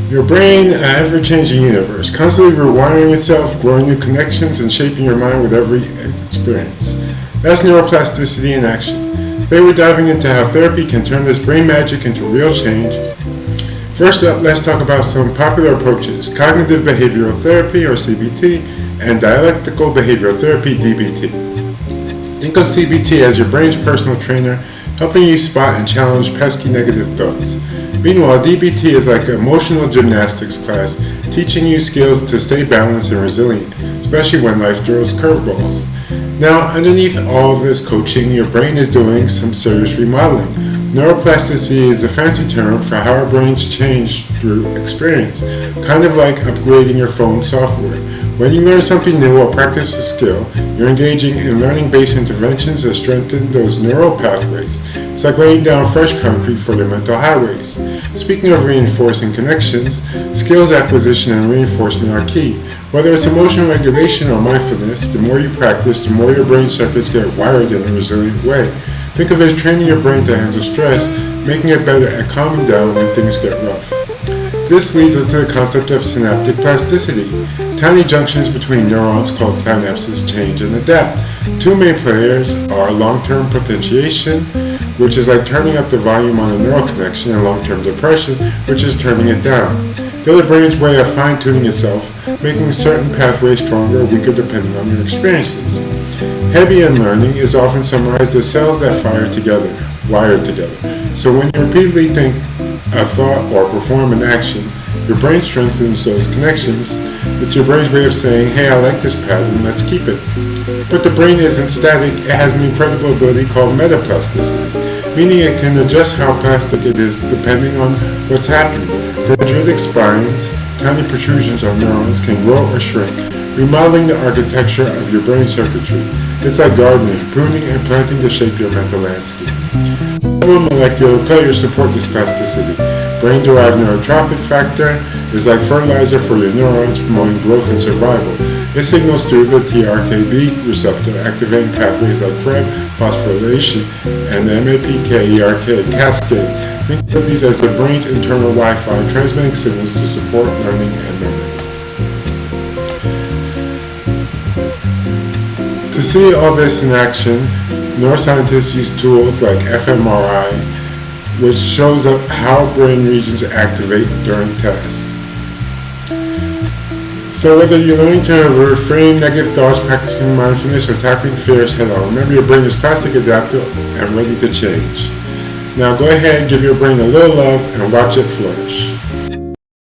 Your brain, an ever-changing universe, constantly rewiring itself, growing new connections, and shaping your mind with every experience. That's neuroplasticity in action. Today we're diving into how therapy can turn this brain magic into real change. First up, let's talk about some popular approaches: cognitive behavioral therapy, or CBT, and dialectical behavioral therapy, DBT. Think of CBT as your brain's personal trainer, helping you spot and challenge pesky negative thoughts. Meanwhile, DBT is like an emotional gymnastics class, teaching you skills to stay balanced and resilient, especially when life throws curveballs. Now, underneath all of this coaching, your brain is doing some serious remodeling. Neuroplasticity is the fancy term for how our brains change through experience, kind of like upgrading your phone software. When you learn something new or practice a skill, you're engaging in learning-based interventions that strengthen those neural pathways. It's like laying down fresh concrete for your mental highways. Speaking of reinforcing connections, skills acquisition and reinforcement are key. Whether it's emotional regulation or mindfulness, the more you practice, the more your brain circuits get wired in a resilient way. Think of it as training your brain to handle stress, making it better at calming down when things get rough. This leads us to the concept of synaptic plasticity. Tiny junctions between neurons called synapses change and adapt. Two main players are long-term potentiation, which is like turning up the volume on a neural connection, and long-term depression, which is turning it down. They're the brain's way of fine-tuning itself, making certain pathways stronger or weaker depending on your experiences. Heavy end learning is often summarized as cells that fire together, wired together. So when you repeatedly think a thought or perform an action, your brain strengthens those connections. It's your brain's way of saying, hey, I like this pattern, let's keep it. But the brain isn't static, it has an incredible ability called metaplasticity, meaning it can adjust how plastic it is depending on what's happening. Dendritic spines, tiny protrusions on neurons, can grow or shrink, remodeling the architecture of your brain circuitry. It's like gardening, pruning, and planting to shape your mental landscape. Several molecular players support this plasticity. Brain-derived neurotropic factor is like fertilizer for your neurons, promoting growth and survival. It signals through the TRKB receptor, activating pathways like FREB, phosphorylation, and the MAPK-ERK cascade. Think of these as the brain's internal Wi-Fi, transmitting signals to support learning and memory. To see all this in action, neuroscientists use tools like fMRI, which shows up how brain regions activate during tasks. So whether you're learning to reframe negative thoughts, practicing mindfulness, or tackling fears head-on, remember your brain is plastic, adaptable, and ready to change. Now go ahead, give your brain a little love, and watch it flourish.